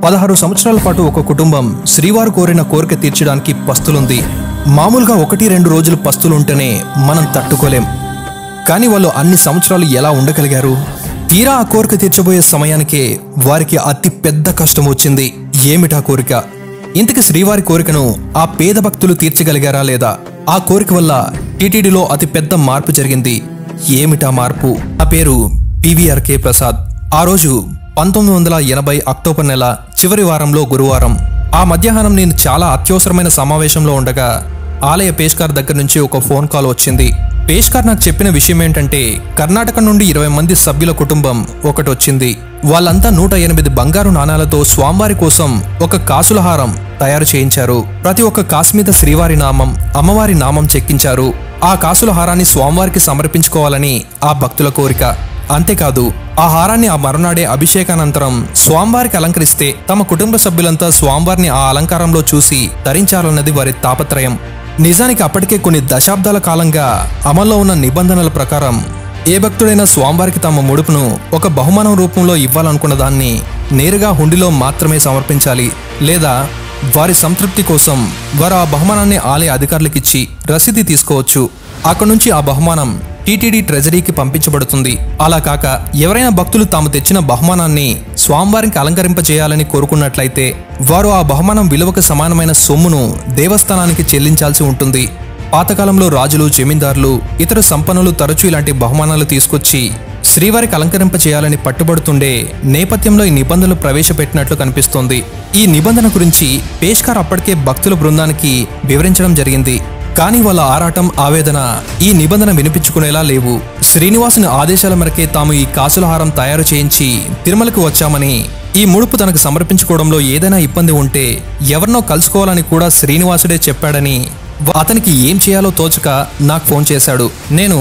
16 సంవత్సరాల పాటు ఒక కుటుంబం శ్రీవారు కోరిన కోరిక తీర్చడానికి పస్తులుంది. మామూలుగా 1-2 రోజులు పస్తులుంటేనే మనం తట్టుకోలేం. కానీ వాళ్ళు అన్ని సంవత్సరాలు ఎలా ఉండగలిగారు? తీరా ఆ కోరిక తీర్చబోయే సమయానికే వారికి అతి పెద్ద కష్టం వచ్చింది. ఏమిటా కోరిక? ఇంతకి శ్రీవారి కోరికను ఆ పేద భక్తులు తీర్చగలిగారా లేదా? ఆ కోరిక వల్ల టీటీడీలో అతి పెద్ద మార్పు జరిగింది. ఏమిటా మార్పు? ఆ పేరు పివిఆర్కే ప్రసాద్. ఆ రోజు 1980 అక్టోబర్ నెల చివరి వారంలో గురువారం ఆ మధ్యాహ్నం నేను చాలా అత్యవసరమైన సమావేశంలో ఉండగా ఆలయ పేష్కార్ దగ్గర నుంచి ఒక ఫోన్ కాల్ వచ్చింది. పేష్కార్ నాకు చెప్పిన విషయం ఏంటంటే కర్ణాటక నుండి 20 మంది సభ్యుల కుటుంబం ఒకటి వచ్చింది. వాళ్ళంతా 108 బంగారు నాణాలతో స్వామివారి కోసం ఒక కాసుల హారం తయారు చేయించారు. ప్రతి ఒక్క కాసు మీద శ్రీవారి నామం, అమ్మవారి నామం చెక్కించారు. ఆ కాసుల హారాన్ని స్వామివారికి సమర్పించుకోవాలని ఆ భక్తుల కోరిక. అంతేకాదు ఆ హారాన్ని ఆ మరునాడే అభిషేకానంతరం స్వామివారికి అలంకరిస్తే తమ కుటుంబ సభ్యులంతా స్వామివారిని ఆ అలంకారంలో చూసి ధరించాలన్నది వారి తాపత్రయం. నిజానికి అప్పటికే కొన్ని దశాబ్దాల కాలంగా అమల్లో ఉన్న నిబంధనల ప్రకారం ఏ భక్తుడైనా స్వామివారికి తమ ముడుపును ఒక బహుమానం రూపంలో ఇవ్వాలనుకున్న దాన్ని నేరుగా హుండీలో మాత్రమే సమర్పించాలి. లేదా వారి సంతృప్తి కోసం వారు ఆ బహుమానాన్ని ఆలయ అధికారులకిచ్చి రసీదు తీసుకోవచ్చు. అక్కడి నుంచి ఆ బహుమానం టీటీడీ ట్రెజరీకి పంపించబడుతుంది. అలా కాక ఎవరైనా భక్తులు తాము తెచ్చిన బహుమానాన్ని స్వామివారికి అలంకరింపజేయాలని కోరుకున్నట్లయితే వారు ఆ బహుమానం విలువకు సమానమైన సొమ్మును దేవస్థానానికి చెల్లించాల్సి ఉంటుంది. పాతకాలంలో రాజులు, జమీందారులు, ఇతర సంపన్నులు తరచూ ఇలాంటి బహుమానాలు తీసుకొచ్చి శ్రీవారికి అలంకరింపజేయాలని పట్టుబడుతుండే నేపథ్యంలో ఈ నిబంధనలు ప్రవేశపెట్టినట్లు కనిపిస్తోంది. ఈ నిబంధన గురించి పేష్కార్ అప్పటికే భక్తుల బృందానికి వివరించడం జరిగింది. కానీ వాళ్ళ ఆరాటం, ఆవేదన ఈ నిబంధన వినిపించుకునేలా లేవు. శ్రీనివాసుని ఆదేశాల మేరకే తాము ఈ కాసుల హారం తయారు చేయించి తిరుమలకు వచ్చామని, ఈ ముడుపు తనకు సమర్పించుకోవడంలో ఏదైనా ఇబ్బంది ఉంటే ఎవరినో కలుసుకోవాలని కూడా శ్రీనివాసుడే చెప్పాడని, అతనికి ఏం చేయాలో తోచక నాకు ఫోన్ చేశాడు. నేను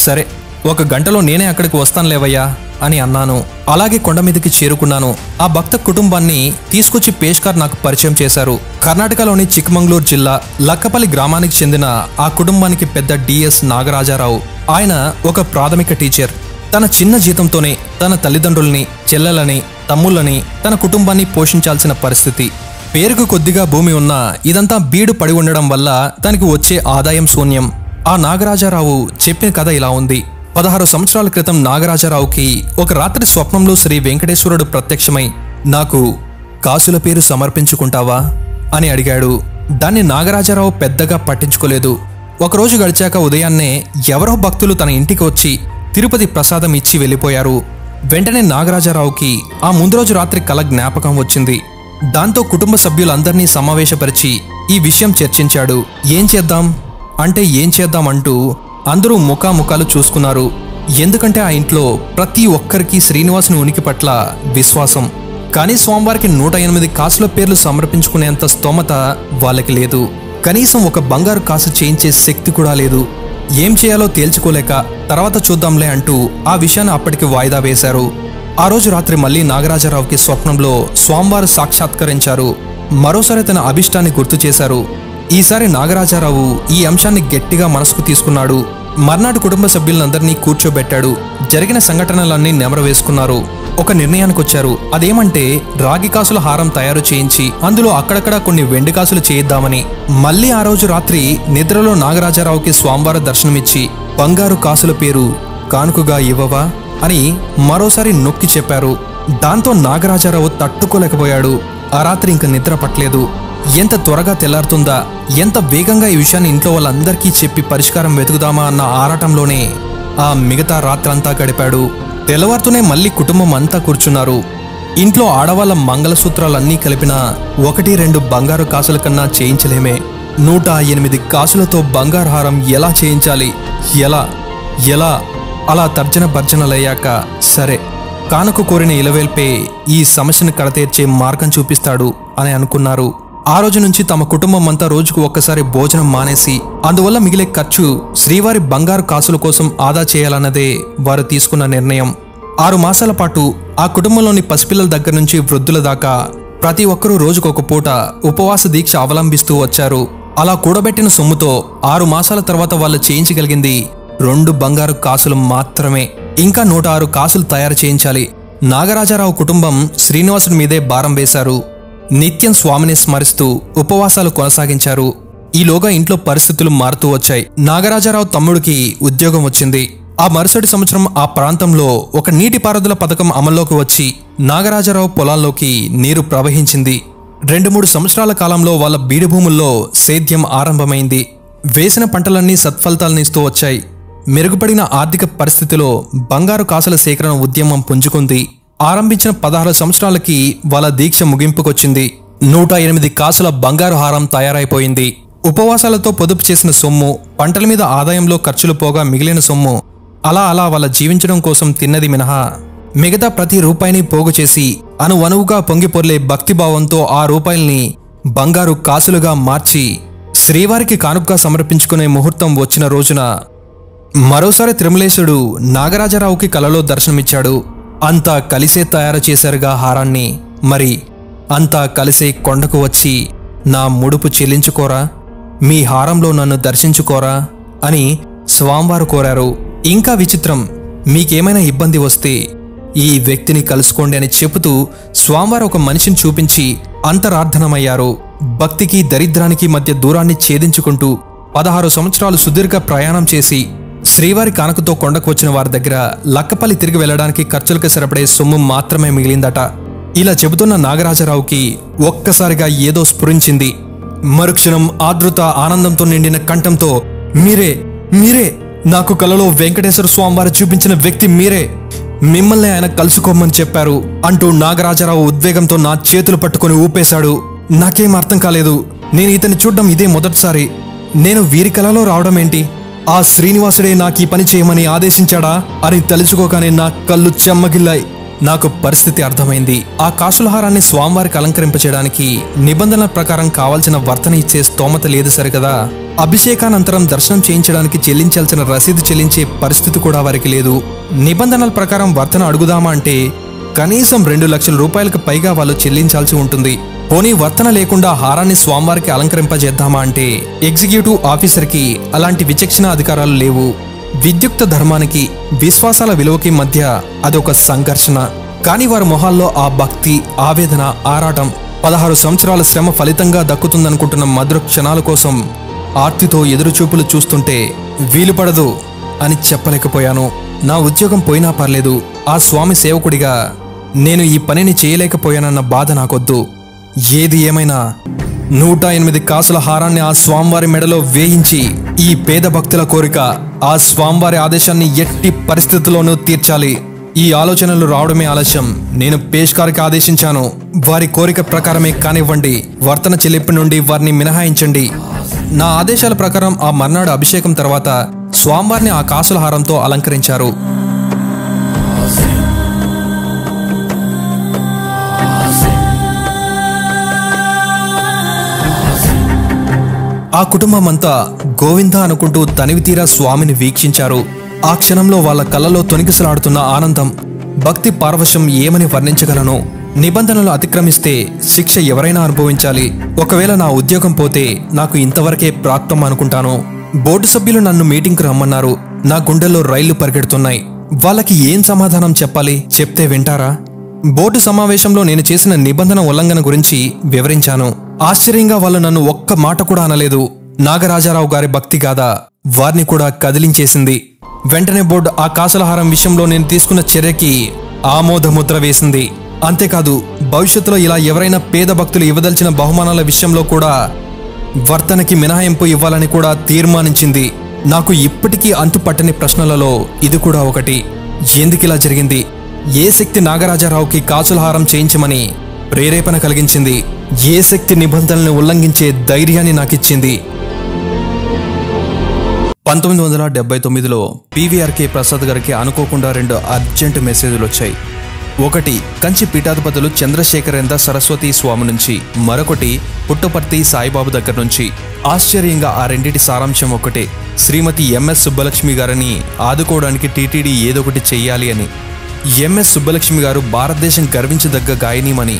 సరే 1 గంటలో నేనే అక్కడికి వస్తానులేవయ్యా అని అన్నాను. అలాగే కొండ మీదకి చేరుకున్నాను. ఆ భక్త కుటుంబాన్ని తీసుకొచ్చి పేష్కార్ నాకు పరిచయం చేశారు. కర్ణాటకలోని చిక్కమంగళూరు జిల్లా లక్కపల్లి గ్రామానికి చెందిన ఆ కుటుంబానికి పెద్ద డిఎస్ నాగరాజారావు. ఆయన ఒక ప్రాథమిక టీచర్. తన చిన్న జీతంతోనే తన తల్లిదండ్రుల్ని, చెల్లెలని, తమ్ముళ్ళని, తన కుటుంబాన్ని పోషించాల్సిన పరిస్థితి. పేరుకు కొద్దిగా భూమి ఉన్నా ఇదంతా బీడు పడి ఉండడం వల్ల తనకి వచ్చే ఆదాయం శూన్యం. ఆ నాగరాజారావు చెప్పిన కథ ఇలా ఉంది. 16 సంవత్సరాల క్రితం నాగరాజారావుకి ఒక రాత్రి స్వప్నంలో శ్రీ వెంకటేశ్వరుడు ప్రత్యక్షమై నాకు కాసుల పేరు సమర్పించుకుంటావా అని అడిగాడు. దాన్ని నాగరాజారావు పెద్దగా పట్టించుకోలేదు. ఒకరోజు గడిచాక ఉదయాన్నే ఎవరో భక్తులు తన ఇంటికి వచ్చి తిరుపతి ప్రసాదం ఇచ్చి వెళ్ళిపోయారు. వెంటనే నాగరాజారావుకి ఆ ముందు రోజు రాత్రి కల జ్ఞాపకం వచ్చింది. దాంతో కుటుంబ సభ్యులందరినీ సమావేశపరిచి ఈ విషయం చర్చించాడు. ఏం చేద్దాం అంటూ అందరూ ముఖాముఖాలు చూసుకున్నారు. ఎందుకంటే ఆ ఇంట్లో ప్రతి ఒక్కరికి శ్రీనివాసుని ఉనికి పట్ల విశ్వాసం. కానీ స్వామివారికి 108 కాసుల పేర్లు సమర్పించుకునేంత స్తోమత వాళ్ళకి లేదు. కనీసం ఒక బంగారు కాసు చేయించే శక్తి కూడా లేదు. ఏం చేయాలో తేల్చుకోలేక తర్వాత చూద్దాంలే అంటూ ఆ విషయాన్ని అప్పటికి వాయిదా వేశారు. ఆ రోజు రాత్రి మళ్ళీ నాగరాజారావుకి స్వప్నంలో స్వామివారు సాక్షాత్కరించారు. మరోసారి తన అభిష్టాన్ని గుర్తు చేశారు. ఈసారి నాగరాజారావు ఈ అంశాన్ని గట్టిగా మనసుకు తీసుకున్నాడు. మర్నాడు కుటుంబ సభ్యులందరినీ కూర్చోబెట్టాడు. జరిగిన సంఘటనలన్నీ నెమరు వేసుకున్నారు. ఒక నిర్ణయానికి వచ్చారు. అదేమంటే రాగి కాసుల హారం తయారు చేయించి అందులో అక్కడక్కడ కొన్ని వెండి కాసులు చేయిద్దామని. మళ్ళీ ఆ రోజు రాత్రి నిద్రలో నాగరాజారావుకి స్వామివారి దర్శనమిచ్చి బంగారు కాసుల పేరు కానుకగా ఇవ్వవా అని మరోసారి నొక్కి చెప్పారు. దాంతో నాగరాజారావు తట్టుకోలేకపోయాడు. ఆ రాత్రి ఇంక నిద్ర పట్టలేదు. ఎంత త్వరగా తెల్లారుతుందా, ఎంత వేగంగా ఈ విషయాన్ని ఇంట్లో వాళ్ళందరికీ చెప్పి పరిష్కారం వెతుకుదామా అన్న ఆరాటంలోనే ఆ మిగతా రాత్రంతా గడిపాడు. తెల్లవారుతూనే మళ్ళీ కుటుంబం అంతా కూర్చున్నారు. ఇంట్లో ఆడవాళ్ళ మంగళసూత్రాలన్నీ కలిపిన 1-2 బంగారు కాసుల కన్నా చేయించలేమే. 108 కాసులతో బంగారు హారం ఎలా చేయించాలి, ఎలా అలా తర్జన భర్జనలయ్యాక సరే కానుక కోరిన ఇలవేల్పే ఈ సమస్యను కడతీర్చే మార్గం చూపిస్తాడు అని అనుకున్నారు. ఆ రోజు నుంచి తమ కుటుంబం అంతా రోజుకు ఒక్కసారి భోజనం మానేసి అందువల్ల మిగిలే ఖర్చు శ్రీవారి బంగారు కాసుల కోసం ఆదా చేయాలన్నదే వారు తీసుకున్న నిర్ణయం. 6 మాసాల పాటు ఆ కుటుంబంలోని పసిపిల్లల దగ్గర నుంచి వృద్ధుల దాకా ప్రతి ఒక్కరూ రోజుకొక పూట ఉపవాస దీక్ష అవలంబిస్తూ వచ్చారు. అలా కూడబెట్టిన సొమ్ముతో 6 మాసాల తర్వాత వాళ్ళు చేయించగలిగింది 2 బంగారు కాసులు మాత్రమే. ఇంకా 106 కాసులు తయారు చేయించాలి. నాగరాజారావు కుటుంబం శ్రీనివాసుడి మీదే భారం వేశారు. నిత్యం స్వామిని స్మరిస్తూ ఉపవాసాలు కొనసాగించారు. ఈలోగా ఇంట్లో పరిస్థితులు మారుతూ వచ్చాయి. నాగరాజారావు తమ్ముడికి ఉద్యోగం వచ్చింది. ఆ మరుసటి సంవత్సరం ఆ ప్రాంతంలో ఒక నీటిపారుదల పథకం అమల్లోకి వచ్చి నాగరాజారావు పొలాల్లోకి నీరు ప్రవహించింది. 2-3 సంవత్సరాల కాలంలో వాళ్ళ బీడు భూముల్లో సేద్యం ఆరంభమైంది. వేసిన పంటలన్నీ సత్ఫలితాలనిస్తూ వచ్చాయి. మెరుగుపడిన ఆర్థిక పరిస్థితిలో బంగారు కాసుల సేకరణ ఉద్యమం పుంజుకుంది. ఆరంభించిన 16 సంవత్సరాలకి వాళ్ళ దీక్ష ముగింపుకొచ్చింది. 108 కాసుల బంగారు హారం తయారైపోయింది. ఉపవాసాలతో పొదుపు చేసిన సొమ్ము, పంటల మీద ఆదాయంలో ఖర్చులు పోగా మిగిలిన సొమ్ము అలా వాళ్ళ జీవించడం కోసం తిన్నది మినహా మిగతా ప్రతి రూపాయిని పోగు చేసి అనువనువుగా పొంగిపొర్లే భక్తిభావంతో ఆ రూపాయల్ని బంగారు కాసులుగా మార్చి శ్రీవారికి కానుకగా సమర్పించుకునే ముహూర్తం వచ్చిన రోజున మరోసారి తిరుమలేశుడు నాగరాజారావుకి కలలో దర్శనమిచ్చాడు. అంతా కలిసే తయారు చేశారుగా హారాన్ని, మరి అంతా కలిసే కొండకు వచ్చి నా ముడుపు చెల్లించుకోరా, మీ హారంలో నన్ను దర్శించుకోరా అని స్వామివారు కోరారు. ఇంకా విచిత్రం, మీకేమైనా ఇబ్బంది వస్తే ఈ వ్యక్తిని కలుసుకోండి అని చెబుతూ స్వామివారు ఒక మనిషిని చూపించి అంతరార్థనమయ్యారు. భక్తికి దరిద్రానికి మధ్య దూరాన్ని ఛేదించుకుంటూ 16 సంవత్సరాలు సుదీర్ఘ ప్రయాణం చేసి శ్రీవారి కానుకతో కొండకు వచ్చిన వారి దగ్గర లక్కపల్లి తిరిగి వెళ్లడానికి ఖర్చులకు సరిపడే సొమ్ము మాత్రమే మిగిలిందట. ఇలా చెబుతున్న నాగరాజారావుకి ఒక్కసారిగా ఏదో స్ఫురించింది. మరుక్షణం ఆదృత ఆనందంతో నిండిన కంఠంతో మీరే నాకు కలలో వెంకటేశ్వర స్వామివారు చూపించిన వ్యక్తి మీరే, మిమ్మల్ని ఆయన కలుసుకోమని చెప్పారు అంటూ నాగరాజారావు ఉద్వేగంతో నా చేతులు పట్టుకుని ఊపేశాడు. నాకేం అర్థం కాలేదు. నేను ఇతన్ని చూడ్డం ఇదే మొదటిసారి. నేను వీరి కలలో రావడం ఏంటి? ఆ శ్రీనివాసుడే నాకు ఈ పని చేయమని ఆదేశించాడా అని తలుచుకోగానే నా కళ్ళు చెమ్మగిల్లాయి. నాకు పరిస్థితి అర్థమైంది. ఆ కాసులహారాన్ని స్వామివారికి అలంకరింపచేయడానికి నిబంధనల ప్రకారం కావాల్సిన వర్తన ఇచ్చే స్తోమత లేదు సరికదా. అభిషేకానంతరం దర్శనం చేయించడానికి చెల్లించాల్సిన రసీదు చెల్లించే పరిస్థితి కూడా వారికి లేదు. నిబంధనల ప్రకారం వర్తన అడుగుదామా అంటే కనీసం 2 లక్షల రూపాయలకు పైగా వాళ్ళు చెల్లించాల్సి ఉంటుంది. పోనీ వర్తన లేకుండా హారాన్ని స్వామివారికి అలంకరింపజేద్దామా అంటే ఎగ్జిక్యూటివ్ ఆఫీసర్కి అలాంటి విచక్షణ అధికారాలు లేవు. విద్యుక్త ధర్మానికి విశ్వాసాల విలువకి మధ్య అదొక సంఘర్షణ. కాని వారి మొహాల్లో ఆ భక్తి, ఆవేదన, ఆరాటం 16 సంవత్సరాల శ్రమ ఫలితంగా దక్కుతుందనుకుంటున్న మధుర క్షణాల కోసం ఆర్తితో ఎదురుచూపులు చూస్తుంటే వీలుపడదు అని చెప్పలేకపోయాను. నా ఉద్యోగం పోయినా పర్లేదు, ఆ స్వామి సేవకుడిగా నేను ఈ పనిని చేయలేకపోయానన్న బాధ నాకొద్దు. ఏది ఏమైనా 108 కాసుల హారాన్ని ఆ స్వామివారి మెడలో వేయించి ఈ పేద భక్తుల కోరిక ఆ స్వామివారి ఆదేశాన్ని ఎట్టి పరిస్థితుల్లోనూ తీర్చాలి. ఈ ఆలోచనలు రావడమే ఆలస్యం. నేను పేష్కారికి ఆదేశించాను. వారి కోరిక ప్రకారమే కానివ్వండి. వర్తన చెల్లింపు నుండి వారిని మినహాయించండి. నా ఆదేశాల ప్రకారం ఆ మర్నాడు అభిషేకం తర్వాత స్వామివారిని ఆ కాసుల హారంతో అలంకరించారు. ఆ కుటుంబమంతా గోవింద అనుకుంటూ తనివితీరా స్వామిని వీక్షించారు. ఆ క్షణంలో వాళ్ళ కళ్ళలో తొణికిసలాడుతున్న ఆనందం, భక్తి పారవశ్యం ఏమని వర్ణించగలను. నిబంధనలు అతిక్రమిస్తే శిక్ష ఎవరైనా అనుభవించాలి. ఒకవేళ నా ఉద్యోగం పోతే నాకు ఇంతవరకే ప్రాప్తం అనుకుంటాను. బోర్డు సభ్యులు నన్ను మీటింగ్కు రమ్మన్నారు. నా గుండెల్లో రైళ్లు పరిగెడుతున్నాయి. వాళ్ళకి ఏం సమాధానం చెప్పాలి? చెప్తే వింటారా? బోర్డు సమావేశంలో నేను చేసిన నిబంధన ఉల్లంఘన గురించి వివరించాను. ఆశ్చర్యంగా వాళ్ళు నన్ను ఒక్క మాట కూడా అనలేదు. నాగరాజారావు గారి భక్తి గాథ వారిని కూడా కదిలించేసింది. వెంటనే బోర్డు ఆ కాసులహారం విషయంలో నేను తీసుకున్న చర్యకి ఆమోదముద్ర వేసింది. అంతేకాదు, భవిష్యత్తులో ఇలా ఎవరైనా పేద భక్తులు ఇవ్వదలిచిన బహుమానాల విషయంలో కూడా వర్తనకి మినహాయింపు ఇవ్వాలని కూడా తీర్మానించింది. నాకు ఇప్పటికీ అంతుపట్టని ప్రశ్నలలో ఇది కూడా ఒకటి. ఎందుకిలా జరిగింది? ఏ శక్తి నాగరాజారావుకి కాసులహారం చేయించమని ప్రేరేపణ కలిగించింది? ఏ శక్తి నిబంధనల్ని ఉల్లంఘించే ధైర్యాన్ని నాకిచ్చింది? 1979లో పీవీఆర్కే ప్రసాద్ గారికి అనుకోకుండా 2 అర్జెంట్ మెసేజ్లు వచ్చాయి. ఒకటి కంచి పీఠాధిపతులు చంద్రశేఖరేంద్ర సరస్వతి స్వామి నుంచి, మరొకటి పుట్టపర్తి సాయిబాబు దగ్గర నుంచి. ఆశ్చర్యంగా ఆ రెండిటి సారాంశం ఒకటే: శ్రీమతి ఎంఎస్ సుబ్బలక్ష్మి గారిని ఆదుకోవడానికి టీటీడీ ఏదొకటి చెయ్యాలి అని. ఎంఎస్ సుబ్బలక్ష్మి గారు భారతదేశం గర్వించదగ్గ గాయనీమని.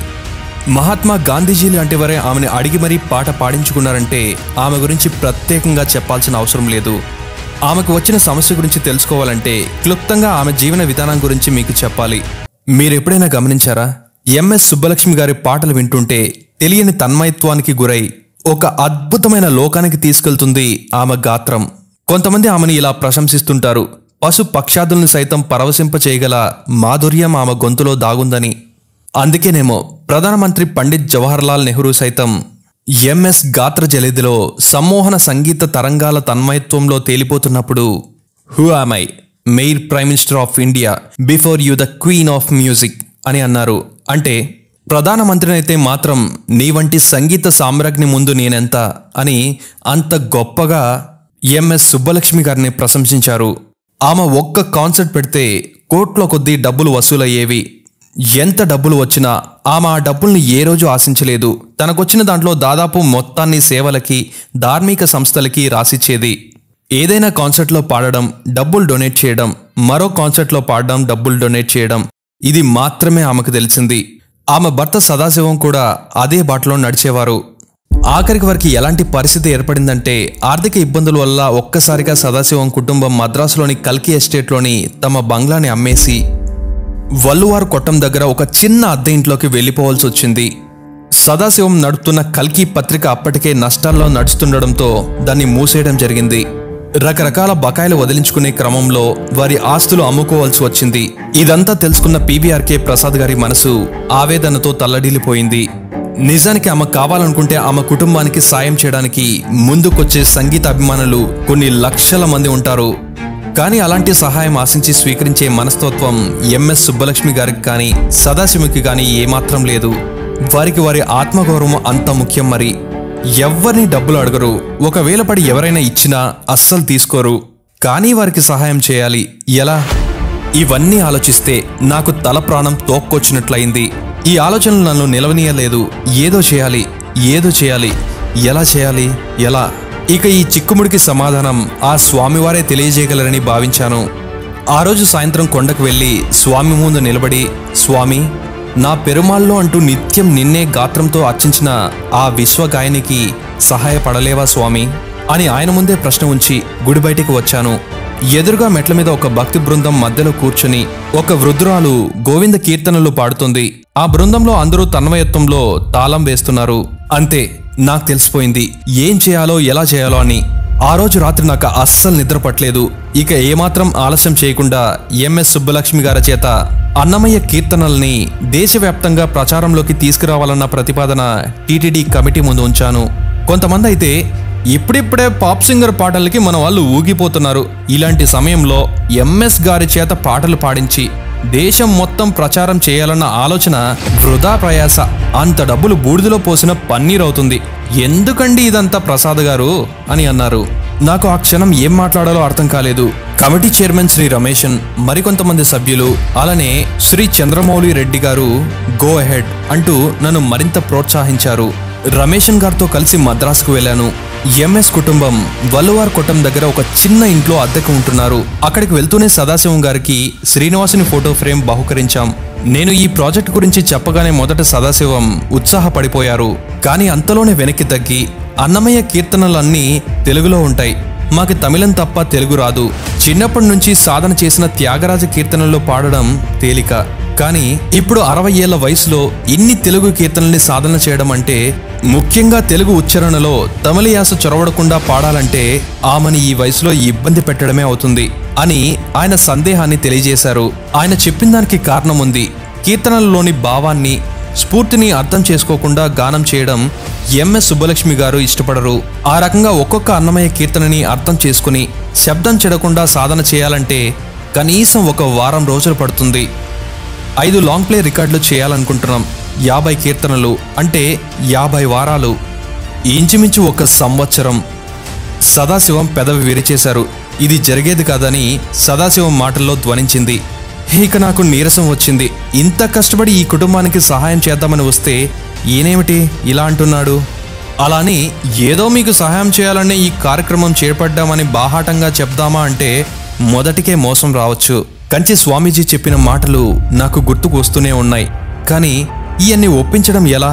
మహాత్మా గాంధీజీ లాంటి వారే ఆమెను అడిగి మరీ పాట పాడించుకున్నారంటే ఆమె గురించి ప్రత్యేకంగా చెప్పాల్సిన అవసరం లేదు. ఆమెకు వచ్చిన సమస్య గురించి తెలుసుకోవాలంటే క్లుప్తంగా ఆమె జీవన విధానం గురించి మీకు చెప్పాలి. మీరెప్పుడైనా గమనించారా? ఎంఎస్ సుబ్బలక్ష్మి గారి పాటలు వింటుంటే తెలియని తన్మయత్వానికి గురై ఒక అద్భుతమైన లోకానికి తీసుకెళ్తుంది ఆమె గాత్రం. కొంతమంది ఆమెను ఇలా ప్రశంసిస్తుంటారు, పశు పక్షాదుల్ని సైతం పరవశింప చేయగల మాధుర్యం ఆమె గొంతులో దాగుందని. అందుకేనేమో ప్రధానమంత్రి పండిత్ జవహర్లాల్ నెహ్రూ సైతం ఎంఎస్ గాత్ర జలేదిలో సమ్మోహన సంగీత తరంగాల తన్మయత్వంలో తేలిపోతున్నప్పుడు who am I, mere prime minister of India, before you the queen of music అని అన్నారు. అంటే ప్రధానమంత్రినైతే మాత్రం నీ వంటి సంగీత సామ్రాజ్ఞి ముందు నేనెంత అని అంత గొప్పగా ఎంఎస్ సుబ్బలక్ష్మి గారిని ప్రశంసించారు. ఆమె ఒక్క కాన్సర్ట్ పెడితే కోట్ల కొద్దీ డబ్బులు వసూలయ్యేవి. ఎంత డబ్బులు వచ్చినా ఆమె ఆ డబ్బుల్ని ఏ రోజు ఆశించలేదు. తనకొచ్చిన దాంట్లో దాదాపు మొత్తాన్ని సేవలకి, ధార్మిక సంస్థలకి రాసిచ్చేది. ఏదైనా కాన్సర్ట్లో పాడడం, డబ్బులు డొనేట్ చేయడం, మరో కాన్సర్ట్లో పాడడం, డబ్బులు డొనేట్ చేయడం, ఇది మాత్రమే ఆమెకు తెలిసింది. ఆమె భర్త సదాశివం కూడా అదే బాటలో నడిచేవారు. ఆఖరికి వారికి ఎలాంటి పరిస్థితి ఏర్పడిందంటే ఆర్థిక ఇబ్బందుల వల్ల ఒక్కసారిగా సదాశివం కుటుంబం మద్రాసులోని కల్కి ఎస్టేట్లోని తమ బంగ్లాని అమ్మేసి వల్లువారు కొట్టం దగ్గర ఒక చిన్న అద్దె ఇంట్లోకి వెళ్లిపోవాల్సి వచ్చింది. సదాశివం నడుపుతున్న కల్కి పత్రిక అప్పటికే నష్టాల్లో నడుస్తుండడంతో దాన్ని మూసేయడం జరిగింది. రకరకాల బకాయిలు వదిలించుకునే క్రమంలో వారి ఆస్తులు అమ్ముకోవాల్సి వచ్చింది. ఇదంతా తెలుసుకున్న పీవీఆర్కే ప్రసాద్ గారి మనసు ఆవేదనతో తల్లడిల్లిపోయింది. నిజానికి ఆమె కావాలనుకుంటే ఆమె కుటుంబానికి సాయం చేయడానికి ముందుకొచ్చే సంగీత అభిమానులు కొన్ని లక్షల మంది ఉంటారు. కానీ అలాంటి సహాయం ఆశించి స్వీకరించే మనస్తత్వం ఎంఎస్ సుబ్బలక్ష్మి గారికి కానీ సదాశివుకి కానీ ఏమాత్రం లేదు. వారికి వారి ఆత్మగౌరవం అంత ముఖ్యం. మరి ఎవ్వరిని డబ్బులు అడగరు. ఒకవేళ పడి ఎవరైనా ఇచ్చినా అస్సలు తీసుకోరు. కానీ వారికి సహాయం చేయాలి, ఎలా? ఇవన్నీ ఆలోచిస్తే నాకు తల ప్రాణం తోక్కొచ్చినట్లయింది. ఈ ఆలోచనలు నన్ను నిలవనీయలేదు. ఏదో చేయాలి, ఏదో చేయాలి. ఎలా చేయాలి, ఎలా? ఇక ఈ చిక్కుముడికి సమాధానం ఆ స్వామివారే తెలియజేయగలరని భావించాను. ఆ రోజు సాయంత్రం కొండకు వెళ్ళి స్వామి ముందు నిలబడి, స్వామి, నా పెరుమాల్లో అంటూ నిత్యం నిన్నే గాత్రంతో అర్చించిన ఆ విశ్వగాయనికి సహాయపడలేవా స్వామి అని ఆయన ముందే ప్రశ్న ఉంచి గుడి బయటికి వచ్చాను. ఎదురుగా మెట్ల మీద ఒక భక్తి బృందం మధ్యలో కూర్చుని ఒక వృద్ధురాలు గోవింద కీర్తనలు పాడుతుంది. ఆ బృందంలో అందరూ తన్మయత్వంలో తాళం వేస్తున్నారు. అంతే, నాకు తెలిసిపోయింది ఏం చేయాలో, ఎలా చేయాలో అని. ఆ రోజు రాత్రి నాకు అస్సలు నిద్ర పట్టలేదు. ఇక ఏమాత్రం ఆలస్యం చేయకుండా ఎంఎస్ సుబ్బలక్ష్మి గారి చేత అన్నమయ్య కీర్తనల్ని దేశవ్యాప్తంగా ప్రచారంలోకి తీసుకురావాలన్న ప్రతిపాదన టీటీడీ కమిటీ ముందు ఉంచాను. కొంతమంది అయితే ఇప్పుడిప్పుడే పాప్ సింగర్ పాటలకి మన వాళ్ళు ఊగిపోతున్నారు, ఇలాంటి సమయంలో ఎంఎస్ గారి చేత పాటలు పాడించి దేశం మొత్తం ప్రచారం చేయాలన్న ఆలోచన వృధా ప్రయాస, అంత డబ్బులు బూడిదలో పోసిన పన్నీరవుతుంది, ఎందుకండి ఇదంతా ప్రసాద్ గారు అని అన్నారు. నాకు ఆ క్షణం ఏం మాట్లాడాలో అర్థం కాలేదు. కమిటీ చైర్మన్ శ్రీ రమేషన్, మరికొంతమంది సభ్యులు, అలానే శ్రీ చంద్రమౌళి రెడ్డి గారు గో అహెడ్ అంటూ నన్ను మరింత ప్రోత్సహించారు. రమేషన్ గారితో కలిసి మద్రాసుకు వెళ్ళాను. ఎంఎస్ కుటుంబం వల్లువార్ కొట్టం దగ్గర ఒక చిన్న ఇంట్లో అద్దెకు ఉంటున్నారు. అక్కడికి వెళ్తూనే సదాశివం గారికి శ్రీనివాసుని ఫోటో ఫ్రేమ్ బహుకరించాం. నేను ఈ ప్రాజెక్ట్ గురించి చెప్పగానే మొదట సదాశివం ఉత్సాహపడిపోయారు. కానీ అంతలోనే వెనక్కి తగ్గి, అన్నమయ్య కీర్తనలన్నీ తెలుగులో ఉంటాయి, మాకు తమిళం తప్ప తెలుగు రాదు, చిన్నప్పటి నుంచి సాధన చేసిన త్యాగరాజ కీర్తనల్లో పాడడం తేలిక, కానీ ఇప్పుడు 60 ఏళ్ల వయసులో ఇన్ని తెలుగు కీర్తనల్ని సాధన చేయడం అంటే, ముఖ్యంగా తెలుగు ఉచ్చారణలో తమిళ యాస చొరవడకుండా పాడాలంటే ఆమెని ఈ వయసులో ఇబ్బంది పెట్టడమే అవుతుంది అని ఆయన సందేహాన్ని తెలియజేశారు. ఆయన చెప్పిన దానికి కారణం ఉంది. కీర్తనలలోని భావాన్ని, స్ఫూర్తిని అర్థం చేసుకోకుండా గానం చేయడం ఎంఎస్ సుబ్బలక్ష్మి గారు ఇష్టపడరు. ఆ రకంగా ఒక్కొక్క అన్నమయ్య కీర్తనని అర్థం చేసుకుని శబ్దం చెడకుండా సాధన చేయాలంటే కనీసం ఒక వారం రోజులు పడుతుంది. 5 లాంగ్ ప్లే రికార్డులు చేయాలనుకుంటున్నాం. 50 కీర్తనలు అంటే 50 వారాలు, ఇంచుమించు 1 సంవత్సరం. సదాశివం పెదవి విరిచేశారు. ఇది జరిగేది కాదని సదాశివం మాటల్లో ధ్వనించింది. ఇక నాకు నీరసం వచ్చింది. ఇంత కష్టపడి ఈ కుటుంబానికి సహాయం చేద్దామని వస్తే ఈయనేమిటి ఇలా అంటున్నాడు? అలాని ఏదో మీకు సహాయం చేయాలనే ఈ కార్యక్రమం చేపడ్డామని బాహాటంగా చెప్దామా అంటే మొదటికే మోసం రావచ్చు. కంచి స్వామీజీ చెప్పిన మాటలు నాకు గుర్తుకు వస్తూనే ఉన్నాయి. కానీ ఇవన్నీ ఒప్పించడం ఎలా?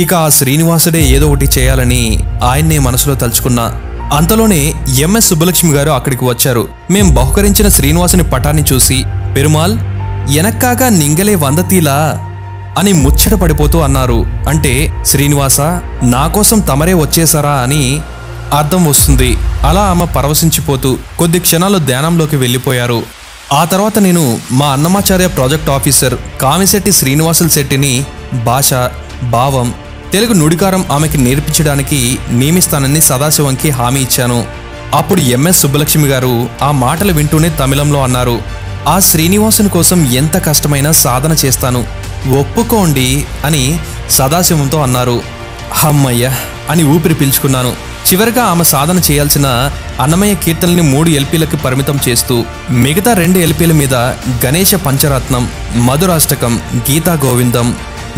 ఇక ఆ శ్రీనివాసుడే ఏదో ఒకటి చేయాలని ఆయన్నే మనసులో తలుచుకున్నా. అంతలోనే ఎంఎస్ సుబ్బలక్ష్మి గారు అక్కడికి వచ్చారు. మేం బహుకరించిన శ్రీనివాసుని పటాన్ని చూసి, పెరుమాల్, ఎనక్కాగా నింగలే వందతీలా అని ముచ్చట పడిపోతూ అన్నారు. అంటే శ్రీనివాస నా కోసం తమరే వచ్చేసారా అని అర్థం వస్తుంది. అలా ఆమె పరవశించిపోతూ కొద్ది క్షణాలు ధ్యానంలోకి వెళ్ళిపోయారు. ఆ తర్వాత నేను మా అన్నమాచార్య ప్రాజెక్ట్ ఆఫీసర్ కామిశెట్టి శ్రీనివాసులు శెట్టిని భాష, భావం, తెలుగు నుడికారం ఆమెకి నేర్పించడానికి నియమిస్తానని సదాశివంకి హామీ ఇచ్చాను. అప్పుడు ఎంఎస్ సుబ్బలక్ష్మి గారు ఆ మాటలు వింటూనే తమిళంలో అన్నారు, ఆ శ్రీనివాసుని కోసం ఎంత కష్టమైనా సాధన చేస్తాను, ఒప్పుకోండి అని సదాశివంతో అన్నారు. హమ్మయ్య అని ఊపిరి పీల్చుకున్నాను. చివరిగా ఆమె సాధన చేయాల్సిన అన్నమయ్య కీర్తనల్ని 3 ఎల్పీలకు పరిమితం చేస్తూ మిగతా 2 ఎల్పీల మీద గణేశ పంచరత్నం, మధురాష్టకం, గీతా గోవిందం,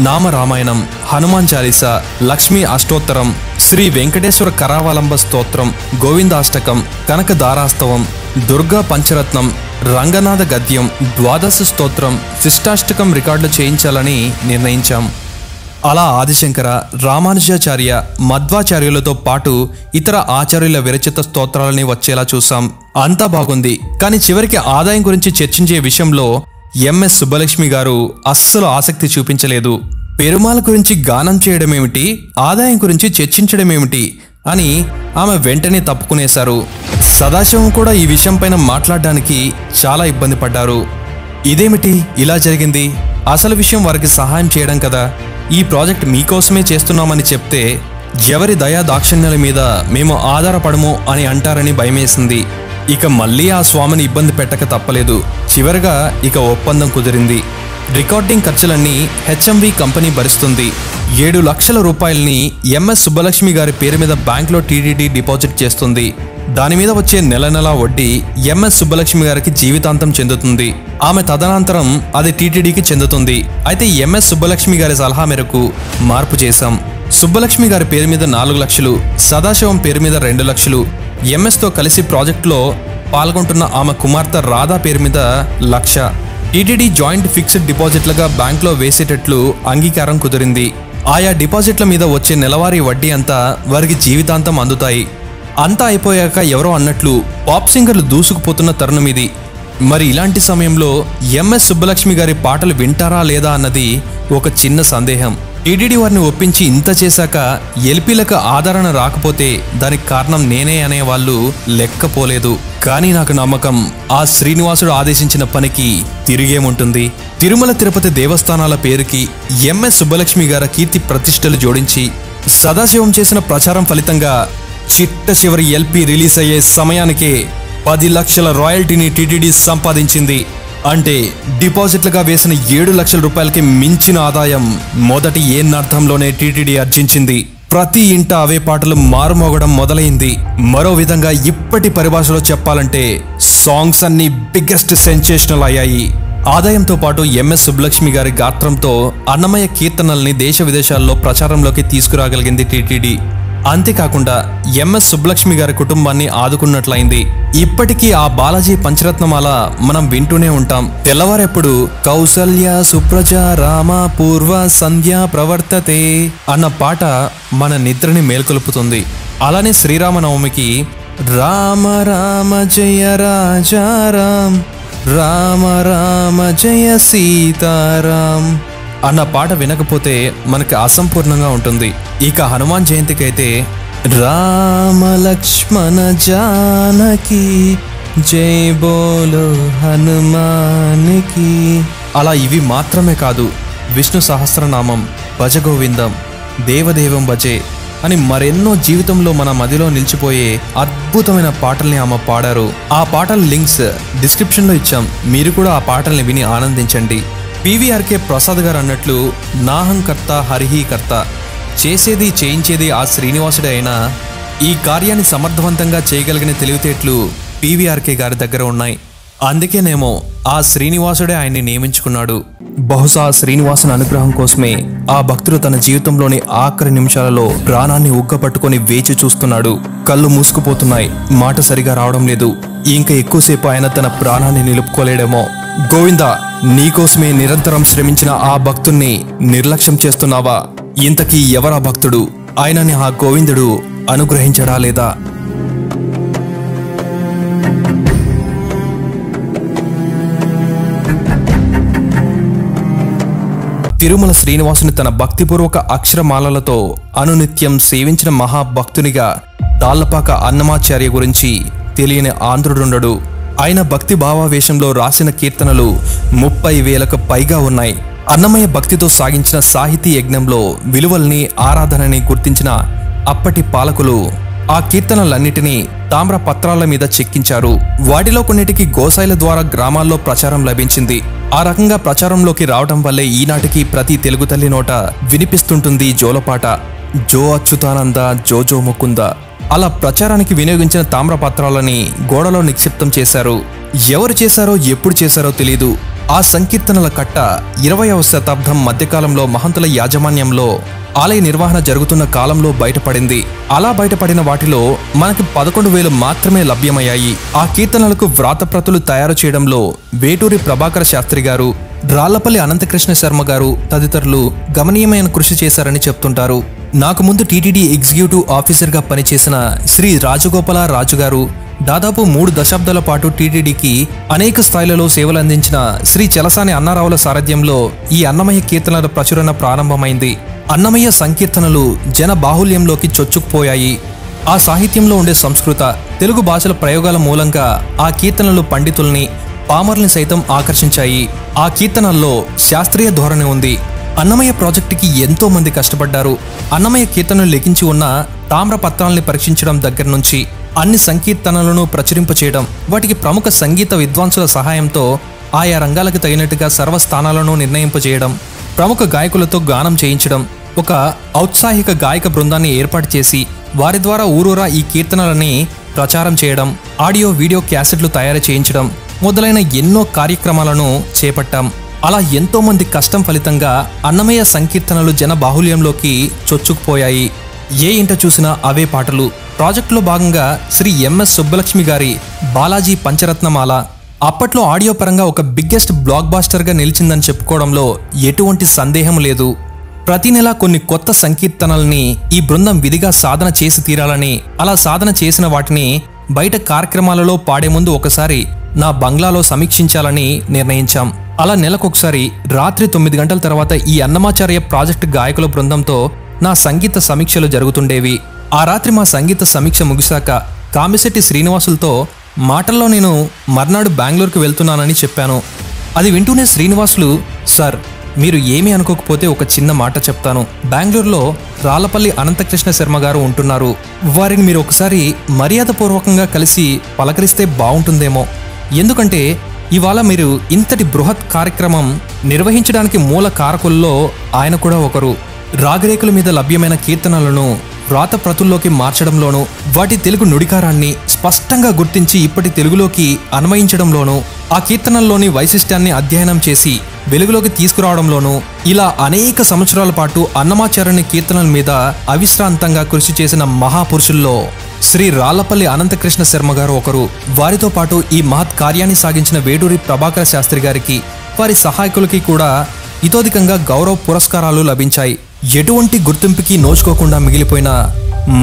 నామరామాయణం, హనుమాన్ చాలీస, లక్ష్మీ అష్టోత్తరం, శ్రీ వెంకటేశ్వర కరావలంబ స్తోత్రం, గోవిందాష్టకం, కనక దారాస్తవం, దుర్గా పంచరత్నం, రంగనాథ గద్యం, ద్వాదశ స్తోత్రం, శిష్టాష్టకం రికార్డులు చేయించాలని నిర్ణయించాం. అలా ఆదిశంకర, రామానుజాచార్య, మధ్వాచార్యులతో పాటు ఇతర ఆచార్యుల విరచిత స్తోత్రాలని వచ్చేలా చూసాం. అంతా బాగుంది. కానీ చివరికి ఆదాయం గురించి చర్చించే విషయంలో ఎంఎస్ సుబ్బలక్ష్మి గారు అస్సలు ఆసక్తి చూపించలేదు. పెరుమాళ గురించి గానం చేయడమేమిటి, ఆదాయం గురించి చర్చించడమేమిటి అని ఆమె వెంటనే తప్పుకునేశారు. సదాశివం కూడా ఈ విషయంపైన మాట్లాడడానికి చాలా ఇబ్బంది పడ్డారు. ఇదేమిటి ఇలా జరిగింది, అసలు విషయం వారికి సహాయం చేయడం కదా, ఈ ప్రాజెక్ట్ మీకోసమే చేస్తున్నామని చెప్తే ఎవరి దయా దాక్షిణ్యాల మీద మేము ఆధారపడము అని అంటారని భయమేసింది. ఇక మళ్ళీ ఆ స్వామిని ఇబ్బంది పెట్టక తప్పలేదు. చివరిగా ఇక ఒప్పందం కుదిరింది. రికార్డింగ్ ఖర్చులన్నీ హెచ్ఎంవి కంపెనీ భరిస్తుంది. 7 లక్షల రూపాయలని ఎంఎస్ సుబ్బలక్ష్మి గారి పేరు మీద బ్యాంక్లో టీటీడీ డిపాజిట్ చేస్తుంది. దాని మీద వచ్చే నెల నెలా వడ్డీ ఎంఎస్ సుబ్బలక్ష్మి గారికి జీవితాంతం చెందుతుంది. ఆమె తదనంతరం అది టీటీడీకి చెందుతుంది. అయితే ఎంఎస్ సుబ్బలక్ష్మి గారి సలహా మేరకు మార్పు చేశాం. సుబ్బలక్ష్మి గారి పేరు మీద 4 లక్షలు, సదాశివం పేరు మీద 2 లక్షలు, ఎంఎస్తో కలిసి ప్రాజెక్టులో పాల్గొంటున్న ఆమె కుమార్తె రాధా పేరు మీద 1 లక్ష టీటీడీ జాయింట్ ఫిక్స్డ్ డిపాజిట్లుగా బ్యాంక్లో వేసేటట్లు అంగీకారం కుదిరింది. ఆయా డిపాజిట్ల మీద వచ్చే నెలవారీ వడ్డీ అంతా వారికి జీవితాంతం అందుతాయి. అంతా అయిపోయాక ఎవరో అన్నట్లు పాప్ సింగర్లు దూసుకుపోతున్న తరుణం ఇది. మరి ఇలాంటి సమయంలో ఎంఎస్ సుబ్బలక్ష్మి గారి పాటలు వింటారా లేదా అన్నది ఒక చిన్న సందేహం. టీటీడీ వారిని ఒప్పించి ఇంత చేశాక ఎల్పీలకు ఆదరణ రాకపోతే దానికి కారణం నేనే అనేవాళ్ళు లెక్కపోలేదు. కానీ నాకు నమ్మకం ఆ శ్రీనివాసుడు ఆదేశించిన పనికి తిరిగేముంటుంది. తిరుమల తిరుపతి దేవస్థానాల పేరుకి ఎంఎస్ సుబ్బలక్ష్మి గారి కీర్తి ప్రతిష్టలు జోడించి సదాశివం చేసిన ప్రచారం ఫలితంగా చిట్ట చివరి ఎల్పీ రిలీజ్ అయ్యే సమయానికే 10 లక్షల రాయల్టీని టీటీడీ సంపాదించింది. అంటే డిపాజిట్లుగా వేసిన 7 లక్షల రూపాయలకి మించిన ఆదాయం మొదటి ఏన్నర్థంలోనే టీటీడీ ఆర్జించింది. ప్రతి ఇంట అవే పాటలు మారుమోగడం మొదలైంది. మరో విధంగా ఇప్పటి పరిభాషలో చెప్పాలంటే సాంగ్స్ అన్ని బిగ్గెస్ట్ సెన్సేషనల్ అయ్యాయి. ఆదాయంతో పాటు ఎంఎస్ సుబ్బలక్ష్మి గారి గాత్రంతో అన్నమయ్య కీర్తనల్ని దేశ విదేశాల్లో ప్రచారంలోకి తీసుకురాగలిగింది టీటీడీ. అంతేకాకుండా ఎంఎస్ సుబ్బలక్ష్మి గారి కుటుంబాన్ని ఆదుకున్నట్లయింది. ఇప్పటికీ ఆ బాలాజీ పంచరత్నమాల మనం వింటూనే ఉంటాం. తెల్లవారెప్పుడు కౌసల్య సుప్రజ రామ పూర్వ సంధ్య ప్రవర్తతే అన్న పాట మన నిద్రని మేల్కొల్పుతుంది. అలానే శ్రీరామనవమికి రామ రామ జయ రాజారాం, రామ రామ జయ సీతారాం అన్న పాట వినకపోతే మనకి అసంపూర్ణంగా ఉంటుంది. ఇక హనుమాన్ జయంతికి అయితే రామ లక్ష్మణ జానకి జై బోలో హనుమానికి అలా ఇవి మాత్రమే కాదు, విష్ణు సహస్రనామం, భజగోవిందం, దేవదేవం భజే అని మరెన్నో జీవితంలో మన మదిలో నిలిచిపోయే అద్భుతమైన పాటల్ని ఆమె పాడారు. ఆ పాటల లింక్స్ డిస్క్రిప్షన్లో ఇచ్చాం. మీరు కూడా ఆ పాటల్ని విని ఆనందించండి. పీవీఆర్కే ప్రసాద్ గారు అన్నట్లు నాహంకర్త హరిహి కర్త, చేసేది చేయించేది ఆ శ్రీనివాసుడే అయినా ఈ కార్యాన్ని సమర్థవంతంగా చేయగలిగిన తెలివితేటలు పీవీఆర్కే గారి దగ్గర ఉన్నాయి. అందుకేనేమో ఆ శ్రీనివాసుడే ఆయన్ని నియమించుకున్నాడు. బహుశా శ్రీనివాసుని అనుగ్రహం కోసమే ఆ భక్తుడు తన జీవితంలోని ఆఖరి నిమిషాలలో ప్రాణాన్ని ఉగ్గపట్టుకొని వేచి చూస్తున్నాడు. కళ్ళు మూసుకుపోతున్నాయి, మాట సరిగా రావడం లేదు. ఇంకా ఎక్కువసేపు ఆయన తన ప్రాణాన్ని నిలుపుకోలేడేమో. గోవిందా, నీకోసమే నిరంతరం శ్రమించిన ఆ భక్తుణ్ణి నిర్లక్ష్యం చేస్తున్నావా? ఇంతకీ ఎవరా భక్తుడు? ఆయనని ఆ గోవిందుడు అనుగ్రహించడా లేదా? తిరుమల శ్రీనివాసుని తన భక్తిపూర్వక అక్షరమాలలతో అనునిత్యం సేవించిన మహాభక్తునిగా తాళ్లపాక అన్నమాచార్య గురించి తెలియని ఆంధ్రుడుండడు. ఆయన భక్తి భావావేశంలో రాసిన కీర్తనలు 30,000కు పైగా ఉన్నాయి. అన్నమయ్య భక్తితో సాగించిన సాహితీ యజ్ఞంలో విలువల్ని, ఆరాధనని గుర్తించిన అప్పటి పాలకులు ఆ కీర్తనలన్నిటినీ తామ్ర పత్రాల మీద చెక్కించారు. వాటిలో కొన్నిటికి గోసాయిల ద్వారా గ్రామాల్లో ప్రచారం లభించింది. ఆ రకంగా ప్రచారంలోకి రావడం వల్లే ఈనాటికి ప్రతి తెలుగు తల్లి నోట వినిపిస్తుంటుంది జోలపాట, జో అచ్యుతానంద జో ముకుంద. అలా ప్రచారానికి వినియోగించిన తామ్ర పత్రాలని గోడలో నిక్షిప్తం చేశారు. ఎవరు చేశారో, ఎప్పుడు చేశారో తెలీదు. ఆ సంకీర్తనల కట్ట 20వ శతాబ్దం మధ్యకాలంలో మహంతుల యాజమాన్యంలో ఆలయ నిర్వహణ జరుగుతున్న కాలంలో బయటపడింది. అలా బయటపడిన వాటిలో మనకి 11,000 మాత్రమే లభ్యమయ్యాయి. ఆ కీర్తనలకు వ్రాతప్రతులు తయారు చేయడంలో వేటూరి ప్రభాకర శాస్త్రి గారు, రాళ్లపల్లి అనంతకృష్ణ శర్మ గారు తదితరులు గమనీయమైన కృషి చేశారని చెప్తుంటారు. నాకు ముందు టీటీడీ ఎగ్జిక్యూటివ్ ఆఫీసర్గా పనిచేసిన శ్రీ రాజగోపాల రాజు గారు, దాదాపు 3 దశాబ్దాల పాటు టీటీడీకి అనేక స్థాయిలలో సేవలందించిన శ్రీ చలసాని అన్నారావుల సారథ్యంలో ఈ అన్నమయ్య కీర్తనల ప్రచురణ ప్రారంభమైంది. అన్నమయ్య సంకీర్తనలు జన బాహుల్యంలోకి చొచ్చుకుపోయాయి. ఆ సాహిత్యంలో ఉండే సంస్కృత, తెలుగు భాషల ప్రయోగాల మూలంగా ఆ కీర్తనలు పండితుల్ని, పామర్ని సైతం ఆకర్షించాయి. ఆ కీర్తనల్లో శాస్త్రీయ ధోరణి ఉంది. అన్నమయ్య ప్రాజెక్టుకి ఎంతో మంది కష్టపడ్డారు. అన్నమయ్య కీర్తనలు లిఖించి ఉన్న తామ్ర పత్రాల్ని పరీక్షించడం దగ్గర నుంచి అన్ని సంకీర్తనలను ప్రచురింపచేయడం, వాటికి ప్రముఖ సంగీత విద్వాంసుల సహాయంతో ఆయా రంగాలకు తగినట్టుగా సర్వస్థానాలను నిర్ణయింపజేయడం, ప్రముఖ గాయకులతో గానం చేయించడం, ఒక ఔత్సాహిక గాయక బృందాన్ని ఏర్పాటు చేసి వారి ద్వారా ఊరూరా ఈ కీర్తనలని ప్రచారం చేయడం, ఆడియో వీడియో క్యాసెట్లు తయారు చేయించడం మొదలైన ఎన్నో కార్యక్రమాలను చేపట్టాం. అలా ఎంతో మంది కష్టం ఫలితంగా అన్నమయ్య సంకీర్తనలు జన బాహుల్యంలోకి చొచ్చుకుపోయాయి. ఏ ఇంట చూసినా అవే పాటలు. ప్రాజెక్టులో భాగంగా శ్రీ ఎంఎస్ సుబ్బలక్ష్మి గారి బాలాజీ పంచరత్నమాల అప్పట్లో ఆడియో పరంగా ఒక బిగ్గెస్ట్ బ్లాక్ బాస్టర్గా నిలిచిందని చెప్పుకోవడంలో ఎటువంటి సందేహం లేదు. ప్రతి నెల కొన్ని కొత్త సంకీర్తనల్ని ఈ బృందం విధిగా సాధన చేసి తీరాలని, అలా సాధన చేసిన వాటిని బయట కార్యక్రమాలలో పాడే ముందు ఒకసారి నా బంగ్లాలో సమీక్షించాలని నిర్ణయించాం. అలా నెలకొకసారి రాత్రి 9 గంటల తర్వాత ఈ అన్నమాచార్య ప్రాజెక్టు గాయకుల బృందంతో నా సంగీత సమీక్షలు జరుగుతుండేవి. ఆ రాత్రి మా సంగీత సమీక్ష ముగిశాక కామిశెట్టి శ్రీనివాసులతో మాటల్లో నేను మర్నాడు బెంగళూరుకు వెళ్తున్నానని చెప్పాను. అది వింటూనే శ్రీనివాసులు, సార్ మీరు ఏమీ అనుకోకపోతే ఒక చిన్న మాట చెప్తాను. బెంగళూరులో రాళ్లపల్లి అనంతకృష్ణ శర్మ గారు ఉంటున్నారు. వారిని మీరు ఒకసారి మర్యాదపూర్వకంగా కలిసి పలకరిస్తే బాగుంటుందేమో. ఎందుకంటే ఇవాళ మీరు ఇంతటి బృహత్ కార్యక్రమం నిర్వహించడానికి మూల కారకుల్లో ఆయన కూడా ఒకరు. రాగరేకుల మీద లభ్యమైన కీర్తనలను వ్రాత ప్రతుల్లోకి మార్చడంలోనూ, వాటి తెలుగు నుడికారాన్ని స్పష్టంగా గుర్తించి ఇప్పటి తెలుగులోకి అన్వయించడంలోనూ, ఆ కీర్తనల్లోని వైశిష్ట్యాన్ని అధ్యయనం చేసి వెలుగులోకి తీసుకురావడంలోనూ ఇలా అనేక సంవత్సరాల పాటు అన్నమాచార్యుని కీర్తనల మీద అవిశ్రాంతంగా కృషి చేసిన మహాపురుషుల్లో శ్రీ రాళ్లపల్లి అనంతకృష్ణ శర్మ గారు ఒకరు. వారితో పాటు ఈ మహత్ కార్యాన్ని సాగించిన వేటూరి ప్రభాకర శాస్త్రి గారికి, వారి సహాయకులకి కూడా ఇతోధికంగా గౌరవ పురస్కారాలు లభించాయి. ఎటువంటి గుర్తింపుకి నోచుకోకుండా మిగిలిపోయిన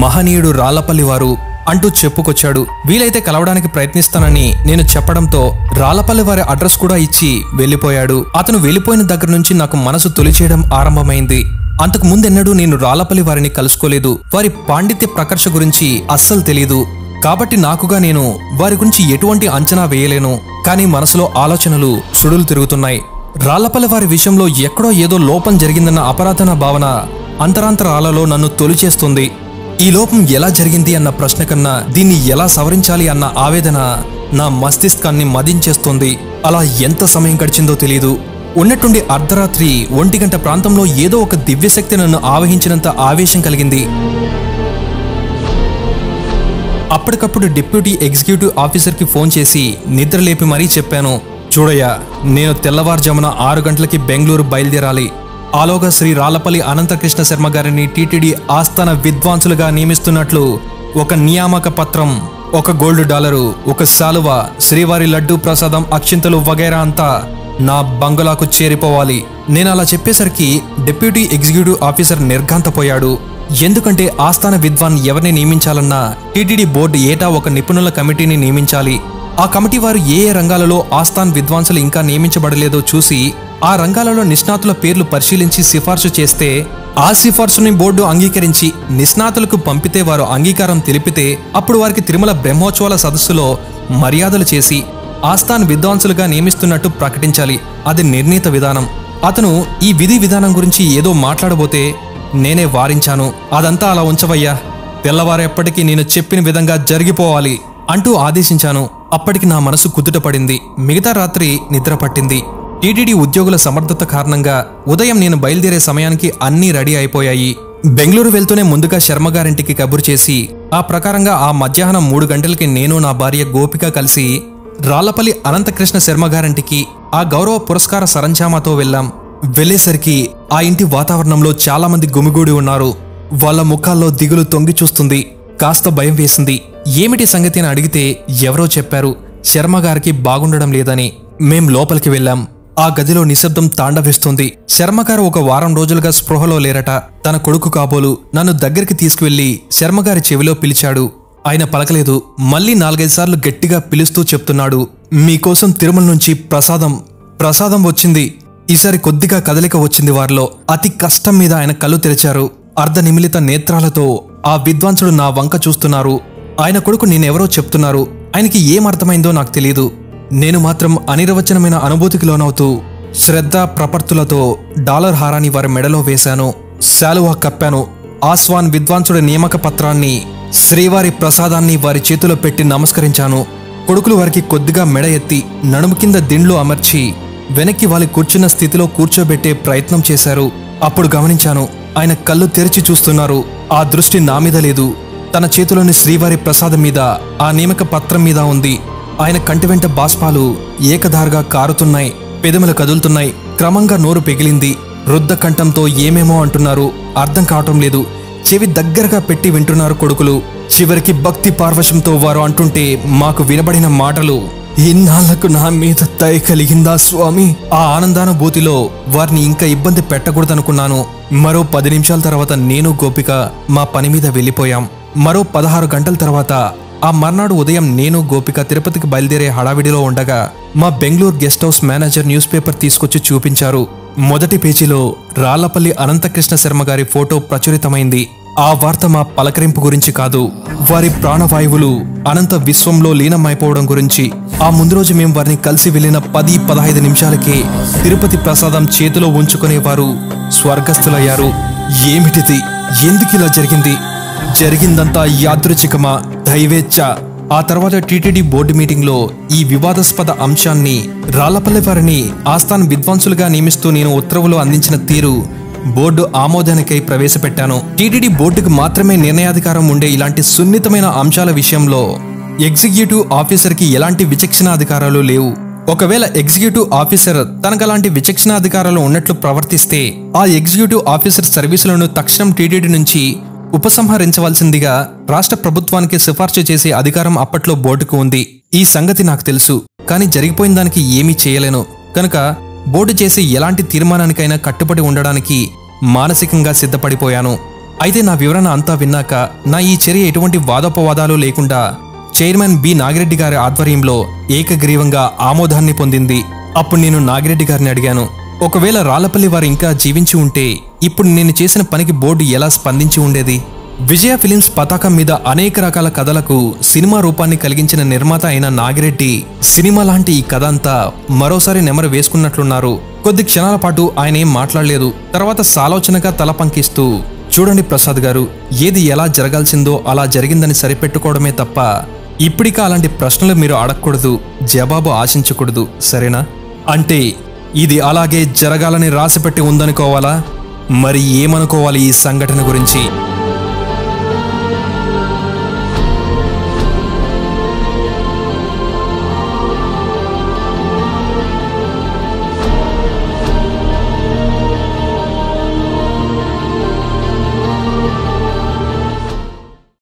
మహనీయుడు రాళ్లపల్లి వారు అంటూ చెప్పుకొచ్చాడు. వీలైతే కలవడానికి ప్రయత్నిస్తానని నేను చెప్పడంతో రాళ్లపల్లి వారి అడ్రస్ కూడా ఇచ్చి వెళ్లిపోయాడు. అతను వెళ్లిపోయిన దగ్గర నుంచి నాకు మనసు తొలిచేయడం ఆరంభమైంది. అంతకు ముందెన్నడూ నేను రాళ్లపల్లి వారిని కలుసుకోలేదు. వారి పాండిత్య ప్రకర్ష గురించి అస్సలు తెలీదు. కాబట్టి నాకుగా నేను వారి గురించి ఎటువంటి అంచనా వేయలేను. కానీ మనసులో ఆలోచనలు సుడులు తిరుగుతున్నాయి. రాళ్లపల్లి వారి విషయంలో ఎక్కడో ఏదో లోపం జరిగిందన్న అపరాధన భావన అంతరాంతరాలలో నన్ను తొలిచేస్తుంది. ఈ లోపం ఎలా జరిగింది అన్న ప్రశ్న కన్నా దీన్ని ఎలా సవరించాలి అన్న ఆవేదన నా మస్తిష్కాన్ని మదించేస్తుంది. అలా ఎంత సమయం గడిచిందో తెలియదు. ఉన్నట్టుండి అర్ధరాత్రి 1 గంట ప్రాంతంలో ఏదో ఒక దివ్యశక్తి నన్ను ఆవహించినంత ఆవేశం కలిగింది. అప్పటికప్పుడు డిప్యూటీ ఎగ్జిక్యూటివ్ ఆఫీసర్కి ఫోన్ చేసి నిద్రలేపి మరీ చెప్పాను, చూడయ్యా, నేను తెల్లవారుజామున 6 గంటలకి బెంగళూరు బయలుదేరాలి. ఆలోగా శ్రీ రాళ్లపల్లి అనంతకృష్ణ శర్మ గారిని టీటీడీ ఆస్థాన విద్వాంసులుగా నియమిస్తున్నట్లు ఒక నియామక పత్రం, ఒక $1 ఒక శాలువ, శ్రీవారి లడ్డూ ప్రసాదం, అక్షింతలు వగైరా అంతా నా బంగళాకు చేరిపోవాలి. నేను అలా చెప్పేసరికి డిప్యూటీ ఎగ్జిక్యూటివ్ ఆఫీసర్ నిర్ఘాంతపోయాడు. ఎందుకంటే ఆస్థాన విద్వాన్ ఎవరిని నియమించాలన్నా టీటీడీ బోర్డు ఏటా ఒక నిపుణుల కమిటీని నియమించాలి. ఆ కమిటీ వారు ఏ ఏ రంగాలలో ఆస్థాన్ విద్వాంసులు ఇంకా నియమించబడలేదో చూసి ఆ రంగాలలో నిష్ణాతుల పేర్లు పరిశీలించి సిఫార్సు చేస్తే ఆ సిఫార్సుని బోర్డు అంగీకరించి నిష్ణాతులకు పంపితే వారు అంగీకారం తెలిపితే అప్పుడు వారికి తిరుమల బ్రహ్మోత్సవాల సదస్సులో మర్యాదలు చేసి ఆస్థాన్ విద్వాంసులుగా నియమిస్తున్నట్టు ప్రకటించాలి. అది నిర్ణీత విధానం. అతను ఈ విధి విధానం గురించి ఏదో మాట్లాడబోతే నేనే వారించాను. అదంతా అలా ఉంచవయ్యా, తెల్లవారేపటికి నేను చెప్పిన విధంగా జరిగిపోవాలి అంటూ ఆదేశించాను. అప్పటికి నా మనసు కుదుట పడింది. మిగతా రాత్రి నిద్ర పట్టింది. టీటీడీ ఉద్యోగుల సమర్థత కారణంగా ఉదయం నేను బయలుదేరే సమయానికి అన్నీ రెడీ అయిపోయాయి. బెంగళూరు వెళ్తూనే ముందుగా శర్మగారింటికి కబురు చేసి ఆ ప్రకారంగా ఆ మధ్యాహ్నం 3 గంటలకి నేను నా భార్య గోపిక కలిసి రాళ్లపల్లి అనంతకృష్ణ శర్మగారింటికి ఆ గౌరవ పురస్కార సరంజామాతో వెళ్ళాం. వెళ్లేసరికి ఆ ఇంటి వాతావరణంలో చాలా మంది గుమిగూడి ఉన్నారు. వాళ్ళ ముఖాల్లో దిగులు తొంగి చూస్తుంది. కాస్త భయం వేసింది. ఏమిటి సంగతి అని అడిగితే ఎవరో చెప్పారు శర్మగారికి బాగుండడం లేదని. మేం లోపలికి వెళ్ళాం. ఆ గదిలో నిశ్శబ్దం తాండవిస్తుంది. శర్మగారు ఒక వారం రోజులుగా స్పృహలో లేరట. తన కొడుకు కాబోలు నన్ను దగ్గరికి తీసుకువెళ్లి శర్మగారి చెవిలో పిలిచాడు. ఆయన పలకలేదు. మళ్ళీ 4-5 సార్లు గట్టిగా పిలుస్తూ చెప్తున్నాడు, మీకోసం తిరుమల నుంచి ప్రసాదం వచ్చింది. ఈసారి కొద్దిగా కదలిక వచ్చింది వారిలో. అతి కష్టం మీద ఆయన కళ్ళు తెరిచారు. అర్ధ నిమిలిత నేత్రాలతో ఆ విద్వాంసుడు నా వంక చూస్తున్నారు. ఆయన కొడుకు నేనెవరో చెప్తున్నారు. ఆయనకి ఏం అర్థమైందో నాకు తెలియదు. నేను మాత్రం అనిర్వచనమైన అనుభూతికి లోనవుతూ శ్రద్ధ ప్రపర్తులతో డాలర్ హారాన్ని వారి మెడలో వేశాను. శాలువా కప్పాను. ఆస్వాన్ విద్వాంసుడి నియామక పత్రాన్ని, శ్రీవారి ప్రసాదాన్ని వారి చేతిలో పెట్టి నమస్కరించాను. కొడుకులు వారికి కొద్దిగా మెడ ఎత్తి నడుము కింద దిండ్లు అమర్చి వెనక్కి వాలి కూర్చున్న స్థితిలో కూర్చోబెట్టే ప్రయత్నం చేశారు. అప్పుడు గమనించాను, ఆయన కళ్ళు తెరిచి చూస్తున్నారు. ఆ దృష్టి నా మీద లేదు. తన చేతిలోని శ్రీవారి ప్రసాదం మీద, ఆ నియామక పత్రం మీద ఉంది. ఆయన కంటి వెంట బాష్పాలు ఏకధారగా కారుతున్నాయి. పెదములు కదులుతున్నాయి. క్రమంగా నోరు పెగిలింది. రుద్ద కంఠంతో ఏమేమో అంటున్నారు. అర్థం కావటం లేదు. చెవి దగ్గరగా పెట్టి వింటున్నారు కొడుకులు. చివరికి భక్తి పార్వశంతో వారు అంటుంటే మాకు వినబడిన మాటలు, ఇన్నాళ్లకు నా మీద దయ కలిగిందా స్వామి. ఆ ఆనందానుభూతిలో వారిని ఇంకా ఇబ్బంది పెట్టకూడదనుకున్నాను. మరో 10 నిమిషాల తర్వాత నేను గోపిక మా పని మీద వెళ్ళిపోయాం. మరో 16 గంటల తర్వాత ఆ మర్నాడు ఉదయం నేను గోపిక తిరుపతికి బయలుదేరే హడావిడిలో ఉండగా మా Bengaluru guest house manager news paper తీసుకొచ్చి చూపించారు. మొదటి పేజీలో రాళ్లపల్లి అనంతకృష్ణ శర్మ గారి ఫోటో ప్రచురితమైంది. ఆ వార్త మా పలకరింపు గురించి కాదు, వారి ప్రాణవాయువులు అనంత విశ్వంలో లీనమైపోవడం గురించి. ఆ ముందు రోజు మేము వారిని కలిసి వెళ్లిన 10-15 నిమిషాలకే తిరుపతి ప్రసాదం చేతిలో ఉంచుకునే వారు స్వర్గస్థులయ్యారు. ఏమిటిది? ఎందుకిలా జరిగింది? జరిగిందంతా యాదృచ్ఛికమా, దైవేచ్ఛ? ఆ తర్వాత టీటీడీ బోర్డు మీటింగ్లో ఈ వివాదాస్పద అంశాన్ని, రాళ్లపల్లి వారిని ఆస్థాన్ విద్వాంసులుగా నియమిస్తూ నేను ఉత్తర్వులు అందించిన తీరు బోర్డు ఆమోదానికై ప్రవేశపెట్టాను. టీటీడీ బోర్డుకు మాత్రమే నిర్ణయాధికారం ఉండే ఇలాంటి సున్నితమైన అంశాల విషయంలో ఎగ్జిక్యూటివ్ ఆఫీసర్కి ఎలాంటి విచక్షణాధికారాలు లేవు. ఒకవేళ ఎగ్జిక్యూటివ్ ఆఫీసర్ తనకలాంటి విచక్షణాధికారాలు ఉన్నట్లు ప్రవర్తిస్తే ఆ ఎగ్జిక్యూటివ్ ఆఫీసర్ సర్వీసులను తక్షణం టీటీడీ నుంచి ఉపసంహరించవలసిందిగా రాష్ట్ర ప్రభుత్వానికి సిఫార్సు చేసే అధికారం అప్పట్లో బోర్డుకు ఉంది. ఈ సంగతి నాకు తెలుసు. కానీ జరిగిపోయిన దానికి ఏమీ చేయలేను. కనుక బోర్డు చేసే ఎలాంటి తీర్మానానికైనా కట్టుబడి ఉండడానికి మానసికంగా సిద్ధపడిపోయాను. అయితే నా వివరణ అంతా విన్నాక నా ఈ చర్య ఎటువంటి వాదోపవాదాలు లేకుండా చైర్మన్ బి నాగిరెడ్డి గారి ఆధ్వర్యంలో ఏకగ్రీవంగా ఆమోదాన్ని పొందింది. అప్పుడు నేను నాగిరెడ్డి గారిని అడిగాను, ఒకవేళ రాళ్లపల్లి వారు ఇంకా జీవించి ఉంటే ఇప్పుడు నేను చేసిన పనికి బోర్డు ఎలా స్పందించి ఉండేది? విజయ ఫిలిమ్స్ పతాకం మీద అనేక రకాల కథలకు సినిమా రూపాన్ని కలిగించిన నిర్మాత అయిన నాగిరెడ్డి సినిమా లాంటి ఈ కథ అంతా మరోసారి నెమరు వేసుకున్నట్లున్నారు. కొద్ది క్షణాల పాటు ఆయన ఏం మాట్లాడలేదు. తర్వాత సాలోచనగా తల పంకిస్తూ, చూడండి ప్రసాద్ గారు, ఏది ఎలా జరగాల్సిందో అలా జరిగిందని సరిపెట్టుకోవడమే తప్ప ఇప్పటికా అలాంటి ప్రశ్నలు మీరు అడగకూడదు, జవాబు ఆశించకూడదు, సరేనా? అంటే ఇది అలాగే జరగాలని రాసిపెట్టి ఉందనుకోవాలా? మరి ఏమనుకోవాలి ఈ సంఘటన గురించి?